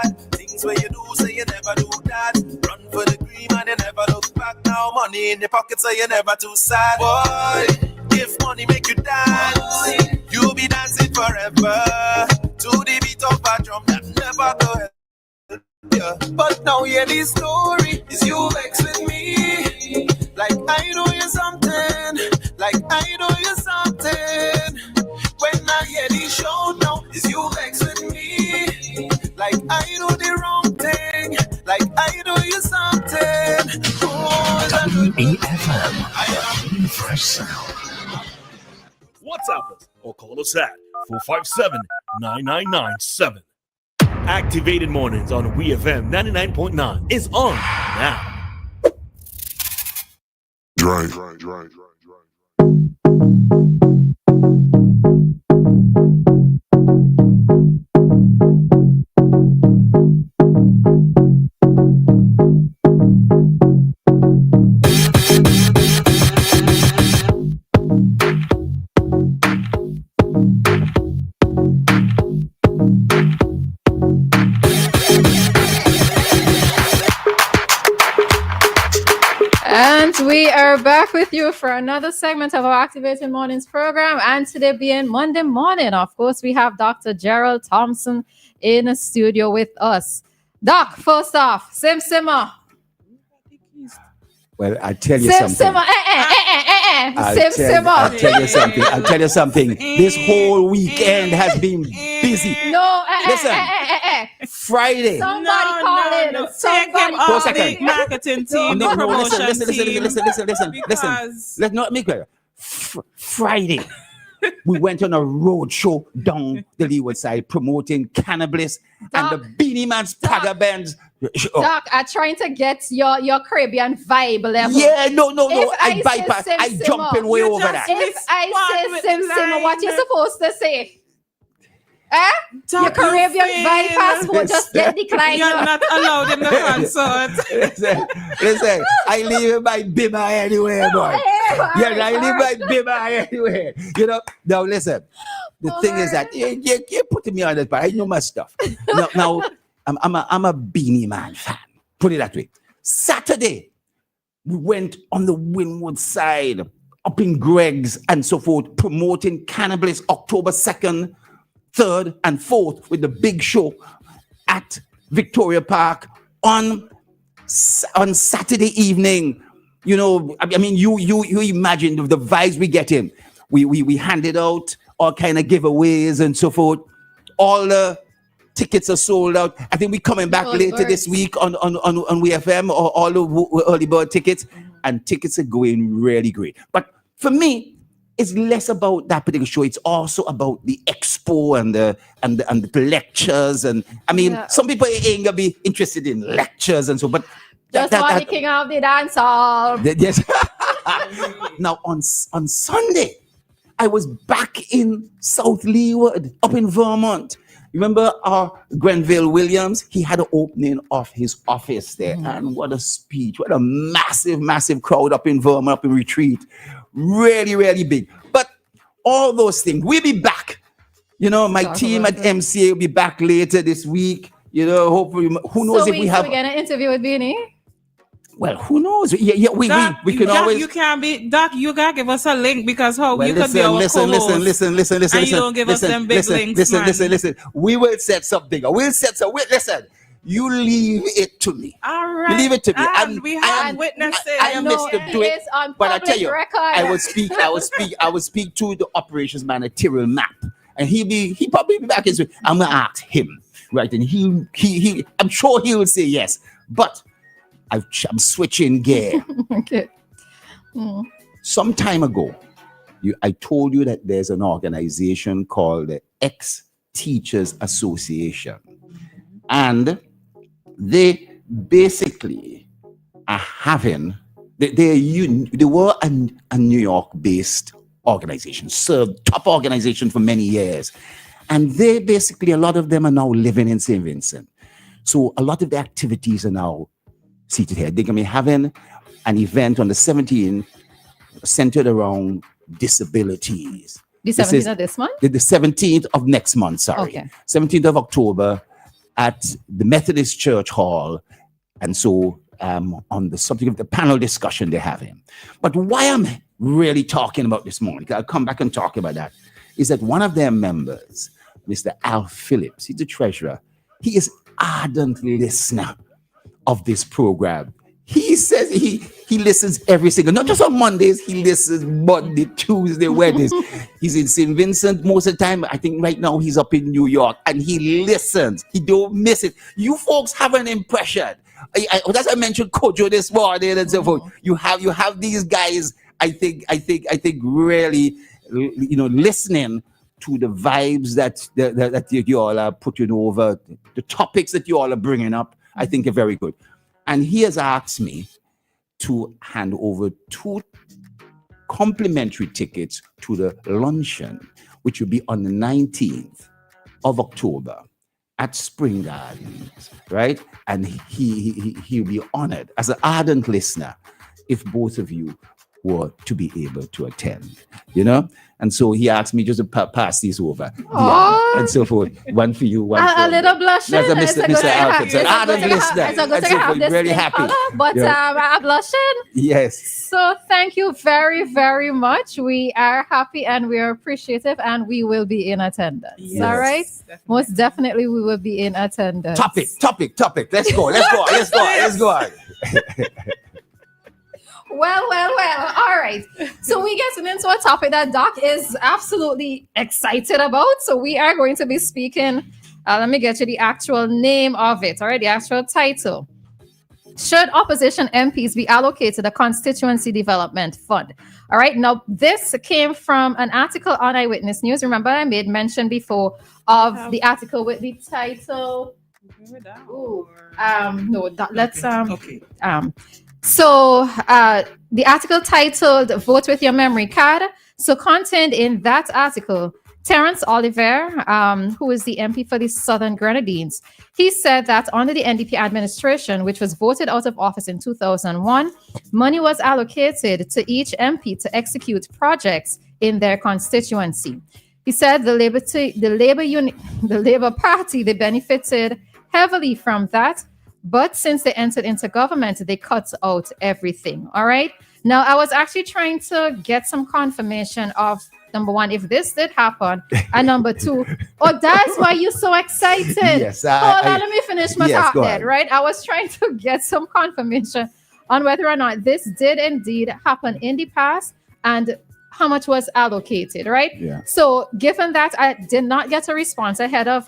that. Things where you do, say you never do that. Run for the cream and you never look back. Now money in your pocket, so you never too sad. Boy, if money make you dance, you'll be dancing forever to the beat of a drum that never go ahead. Yeah. But now hear this story, is you vex with me? Like I know you something, like I know you something. When I hear this show now, is you vex with me? Like I know the wrong thing, like I know you something. WEFM, fresh sound. WhatsApp us or call us at 457-9997. Activated Mornings on WEFM 99.9 is on now. Dry. And we are back with you for another segment of our Activated Mornings program. And today being Monday morning, of course, we have Dr. Gerald Thompson in the studio with us. Doc, first off, simmer. Well, I'll tell you something. Simmer. I'll tell you something. This whole weekend has been busy. No, Listen, Friday. Somebody call in. Take him off the marketing team, the promotion team. Listen. Let's not make it. Friday, we went on a road show down the leeward side promoting cannabis and the Beanie Man's Paga Bands. Doc, I'm trying to get your Caribbean vibe level. Yeah, no. I say bypass. sim I jump in way over that. If I say sim, what you supposed to say? Your Caribbean bypass will just get declined. You're not allowed in the concert. Listen, I leave my bimmer anywhere, boy. Yeah, I leave my bimmer anywhere. You know, now listen. The thing is that you're putting me on the spot. I know my stuff. Now I'm a Beanie Man fan. Put it that way. Saturday, we went on the Wynwood side, up in Greg's and so forth, promoting cannabis October 2nd, 3rd, and 4th with the big show at Victoria Park on Saturday evening. You know, I mean, you imagine the vibes we get in. We handed out all kind of giveaways and so forth. All the tickets are sold out. I think we're coming back later this week on WEFM or all the early bird tickets, and tickets are going really great. But for me, it's less about that particular show. It's also about the expo and the lectures. And I mean, some people ain't gonna be interested in lectures and so, but just want the king of the dance hall. Yes. Now on Sunday, I was back in South Leeward, up in Vermont. Remember Grenville Williams? He had an opening of his office there. And what a speech. What a massive crowd up in Vermont, up in Retreat. Really, really big. But all those things, we'll be back. You know, my team at MCA will be back later this week. You know, hopefully, who knows if we have... So we're going to interview with Beanie? Well, who knows? Yeah, we can always... You can't be... Doc, you got to give us a link because you could be our listen. And you don't give us them big links, Listen. We will set something. Listen. You leave it to me. All right. Leave it to me. And we have witnesses. I am Mr. Do it. But I tell you, record. I will speak to the operations manager, Tyrrell Mapp, and he probably be back this week. I'm gonna ask him, right? And he I'm sure he will say yes. But I'm switching gear. Okay. Some time ago, I told you that there's an organization called the Ex-Teachers Association. And they basically are having, they were a New York-based organization, served top organization for many years. And they basically, a lot of them are now living in St. Vincent. So a lot of the activities are now seated here. They're going to be having an event on the 17th centered around disabilities. The 17th of this month? The 17th of next month, sorry. Okay. 17th of October. at the Methodist Church Hall, and so on the subject of the panel discussion they're having. But why I'm really talking about this morning, I'll come back and talk about that, is that one of their members, Mr. Al Phillips, he's the treasurer, he is ardent listener of this program. He says he listens every single, not just on Mondays, he listens Monday, Tuesday, Wednesdays. He's in St. Vincent most of the time. I think right now he's up in New York, and he listens. He don't miss it. You folks have an impression. As I mentioned Kojo this morning and so forth. You have these guys, I think really, listening to the vibes that you all are putting over, the topics that you all are bringing up, I think are very good. And he has asked me to hand over 2 complimentary tickets to the luncheon, which will be on the 19th of October at Spring Gardens, right? And he'll be honored as an ardent listener if both of you were to be able to attend, And so he asked me just to pass these over. And so forth. One for you, one for a little blushing. That's Mr. Alfred. So ardent listener. It's a good thing I have this really happy. color, but I'm blushing. Yes. So thank you very, very much. We are happy and we are appreciative, and we will be in attendance. Yes, all right? definitely. Most definitely we will be in attendance. Topic. Let's go on. Well. All right. So we getting into a topic that Doc is absolutely excited about. So we are going to be speaking. Let me get you the actual name of it. All right, the actual title. Should opposition MPs be allocated a constituency development fund? All right. Now, this came from an article on Eyewitness News. Remember, I made mention before of the article with the title. Okay. So the article titled Vote with Your Memory Card. So contained in that article, Terence Oliver, who is the MP for the Southern Grenadines, he said that under the NDP administration, which was voted out of office in 2001, money was allocated to each MP to execute projects in their constituency. He said the Labour Party, they benefited heavily from that. But since they entered into government, they cut out everything. All right. Now, I was actually trying to get some confirmation of, number one, if this did happen, and number two, that's why you're so excited. Yes. Hold on, let me finish my thought then, right? I was trying to get some confirmation on whether or not this did indeed happen in the past and how much was allocated, right? Yeah. So given that I did not get a response ahead of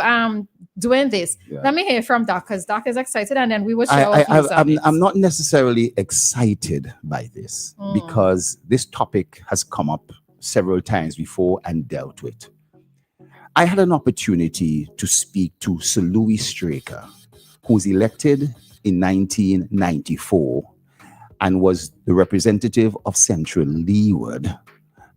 doing this, let me hear from Doc, because Doc is excited, and then we will share our views on it. I'm not necessarily excited by this because this topic has come up several times before and dealt with. I had an opportunity to speak to Sir Louis Straker, who was elected in 1994 and was the representative of Central Leeward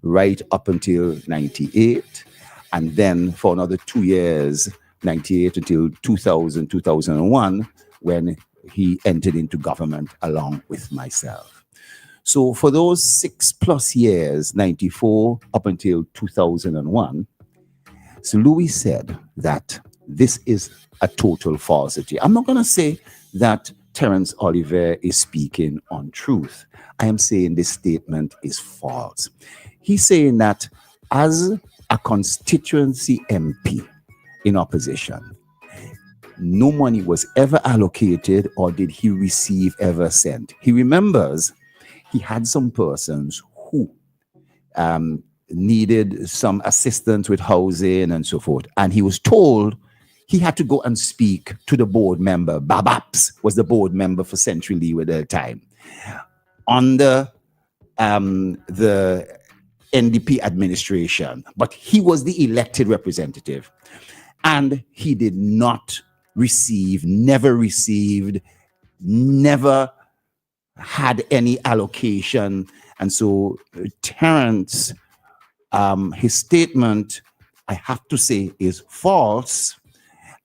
right up until 98, and then for another 2 years, 98 until 2000, 2001, when he entered into government along with myself. So for those 6+ years, 94 up until 2001, so Louis said that this is a total falsity. I'm not going to say that Terence Oliver is speaking untruth. I am saying this statement is false. He's saying that as a constituency MP in opposition, no money was ever allocated or did he receive ever sent. He remembers he had some persons who needed some assistance with housing and so forth. And he was told he had to go and speak to the board member. Babaps was the board member for Central Leeward at the time. Under the NDP administration, but he was the elected representative. And he did not receive, never received, never had any allocation. And so Terence, his statement, I have to say, is false,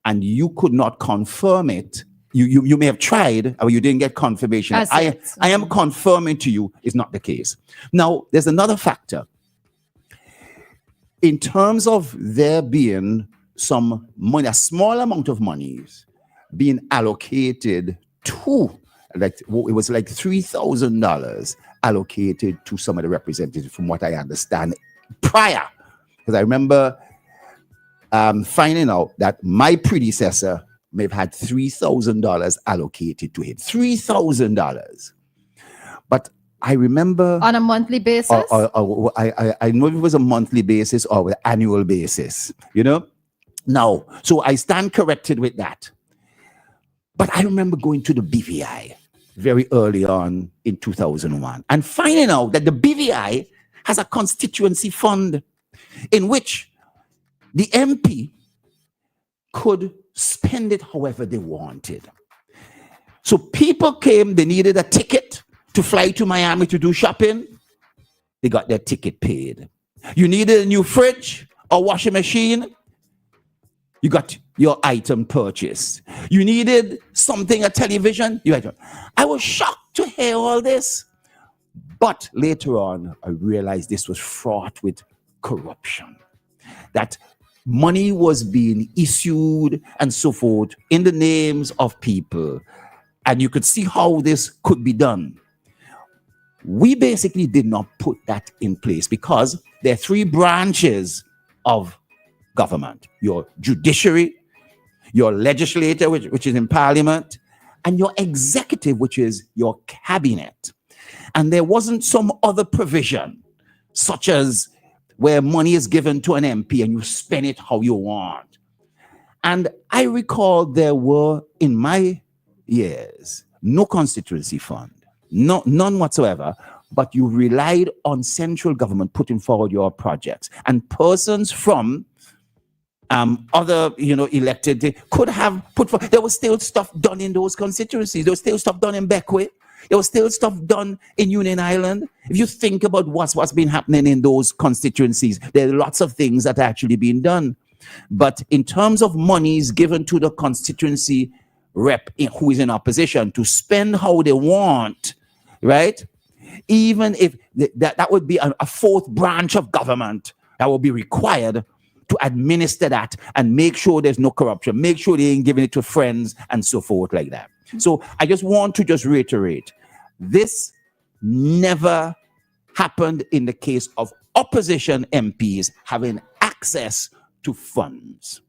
and you could not confirm it. You may have tried, or you didn't get confirmation. I am confirming to you it's not the case. Now, there's another factor. In terms of there being some money, a small amount of monies being allocated to, like, it was like $3,000 allocated to some of the representatives, from what I understand, prior. Because I remember finding out that my predecessor may have had $3,000 allocated to him. $3,000. But I remember on a monthly basis. I know it was a monthly basis or an annual basis, you know. Now, so I stand corrected with that. But I remember going to the BVI very early on in 2001 and finding out that the BVI has a constituency fund in which the MP could spend it however they wanted. So people came, they needed a ticket to fly to Miami to do shopping. They got their ticket paid. You needed a new fridge or washing machine. You got your item purchased. You needed something, a television. I was shocked to hear all this. But later on, I realized this was fraught with corruption. That money was being issued and so forth in the names of people. And you could see how this could be done. We basically did not put that in place because there are three branches of government: your judiciary, your legislature, which is in parliament, and your executive, which is your cabinet. And there wasn't some other provision, such as where money is given to an MP and you spend it how you want. And I recall there were, in my years, no constituency fund, none whatsoever, but you relied on central government putting forward your projects. And persons from other, elected, they could have put forward. There was still stuff done in those constituencies. There was still stuff done in Beckwith. There was still stuff done in Union Island. If you think about what's been happening in those constituencies, there are lots of things that are actually being done. But in terms of monies given to the constituency rep who is in opposition to spend how they want, right? Even if that would be a fourth branch of government that will be required to administer that and make sure there's no corruption, make sure they ain't giving it to friends and so forth like that. So I just want to reiterate, this never happened in the case of opposition MPs having access to funds.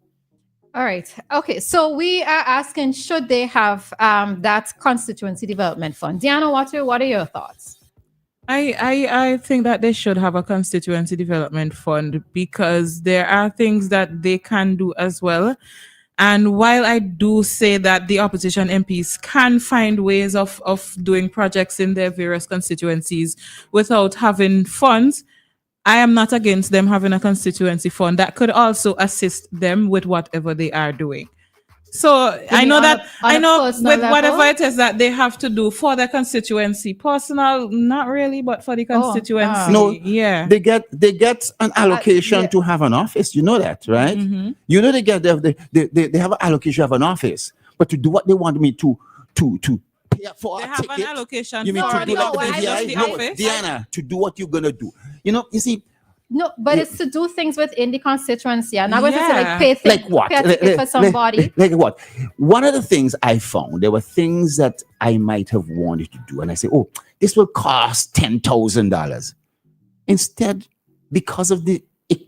All right. Okay. So we are asking, should they have that constituency development fund? Dianna, what are your thoughts? I think that they should have a constituency development fund because there are things that they can do as well. And while I do say that the opposition MPs can find ways of doing projects in their various constituencies without having funds, I am not against them having a constituency fund that could also assist them with whatever they are doing. So I know with whatever it is that they have to do for their constituency, personal, not really, but for the constituency. No, yeah. They get an allocation to have an office. You know that, right? Mm-hmm. You know they have an allocation of an office, but to do what they want me to pay for they a have ticket. An allocation. You mean to do like the BVI? No, Dianna, to do what you're gonna do. You see. No, but it's to do things within the constituency. I'm not going to say pay things, like what? Pay a ticket for somebody. Like what? One of the things I found, there were things that I might have wanted to do. And I say, this will cost $10,000. Instead, because of it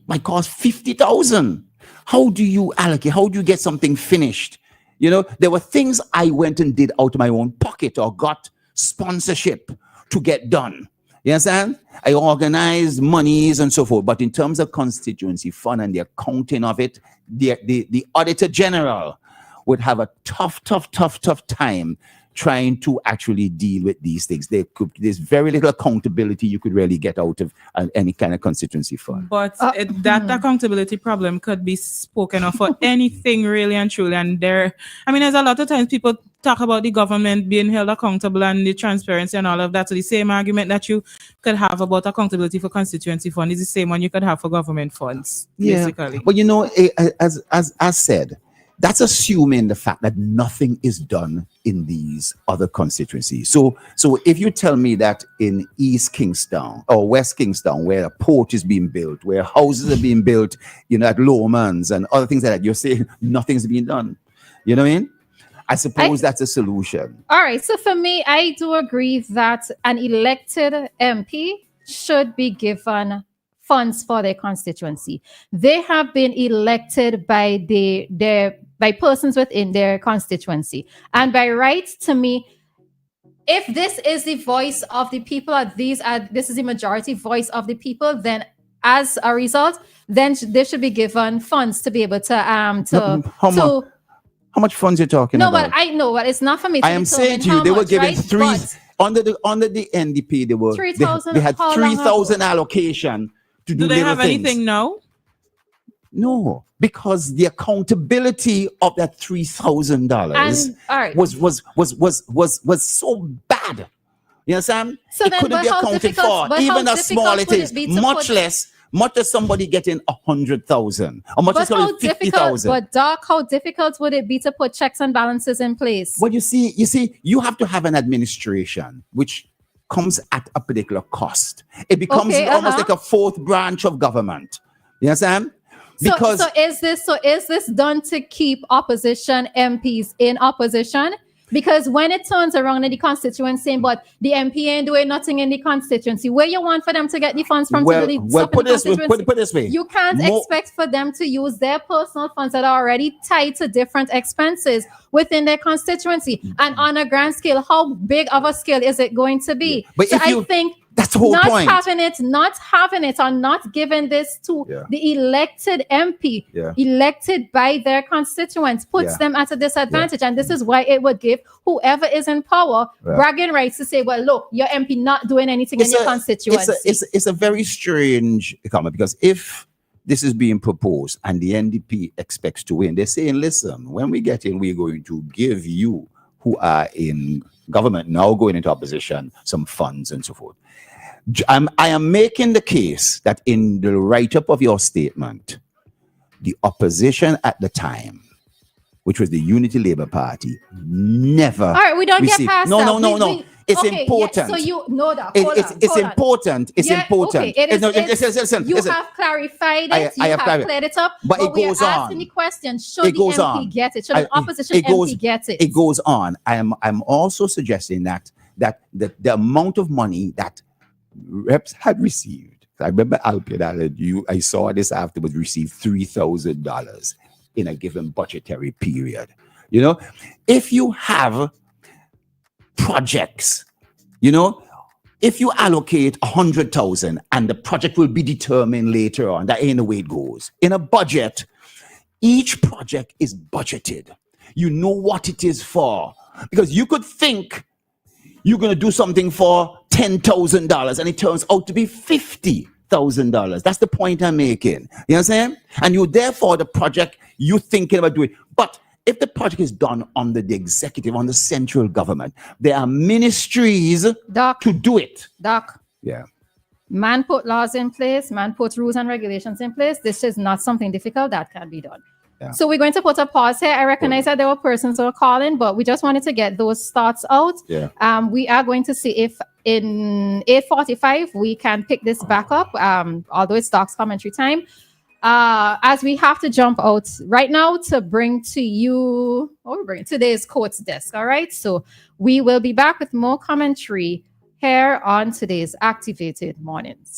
might cost $50,000. How do you allocate? How do you get something finished? There were things I went and did out of my own pocket or got sponsorship to get done. You understand? I organized monies and so forth. But in terms of constituency fund and the accounting of it, the Auditor General would have a tough time trying to actually deal with these things. There's very little accountability you could really get out of any kind of constituency fund. But that accountability problem could be spoken of for anything really and truly. And there's a lot of times people talk about the government being held accountable and the transparency and all of that. So the same argument that you could have about accountability for constituency fund is the same one you could have for government funds, basically. But as said, that's assuming the fact that nothing is done in these other constituencies. So if you tell me that in East Kingston or West Kingston, where a port is being built, where houses are being built, at Lomans and other things like that, you're saying nothing's being done. You know what I mean? I suppose that's a solution. All right. So for me, I do agree that an elected MP should be given funds for their constituency. They have been elected by by persons within their constituency. And by rights, to me, if this is the voice of the people, or this is the majority voice of the people, then as a result, then they should be given funds to be able to How much funds you talking about? No, but I know, but it's not for me. I am saying to you, they were given under the NDP. They had 3,000 allocation to do. Do they have anything now? No, because the accountability of that $3,000 was so bad. You understand? So it couldn't be accounted for, even as small it is. Much as somebody getting 100,000, or much as somebody 50,000. But Doc, how difficult would it be to put checks and balances in place? Well, you see, you have to have an administration which comes at a particular cost. It becomes almost like a fourth branch of government. You understand? So is this done to keep opposition MPs in opposition? Because when it turns around in the constituency, but the MP ain't doing nothing in the constituency, where you want for them to get the funds from to do the stuff in the constituency? Put this way. You can't expect for them to use their personal funds that are already tied to different expenses within their constituency. And on a grand scale, how big of a scale is it going to be? But so I think that's the whole point. Not having it or not giving this to the elected MP, elected by their constituents, puts them at a disadvantage. And this is why it would give whoever is in power bragging rights to say, well, look, your MP not doing anything in your constituency. It's a very strange comment, because if this is being proposed and the NDP expects to win, they're saying, listen, when we get in, we're going to give you, who are in government now going into opposition, some funds and so forth. I am making the case that in the write-up of your statement, the opposition at the time, which was the Unity Labour Party, never. All right, we don't received, get past no, that. No. It's important. So you know that. It's important. It's important. Okay, listen, you have clarified it. You have cleared it up. But it goes on. We're asking the question: should the MP get it? Should an opposition MP get it? It goes on. I'm also suggesting that the amount of money that reps had received. I remember Alpia, I saw this afterwards, received $3,000 in a given budgetary period. You know, if you have projects, you know, if you allocate 100,000 and the project will be determined later on, that ain't the way it goes. In a budget, each project is budgeted. You know what it is for, because you could think you're going to do something for $10,000 and it turns out to be $50,000. That's the point I'm making. You know what I'm saying? And you, therefore, the project you're thinking about doing. But if the project is done under the executive, on the central government, there are ministries to do it. Doc. Yeah. Man put laws in place, man put rules and regulations in place. This is not something difficult that can be done. Yeah. So we're going to put a pause here. I recognize that there were persons who were calling, but we just wanted to get those thoughts out. Yeah. We are going to see if in 8:45 we can pick this back up, although it's Doc's commentary time. As we have to jump out right now to bring to you, today's Court's Desk. All right. So we will be back with more commentary here on today's Activated Mornings.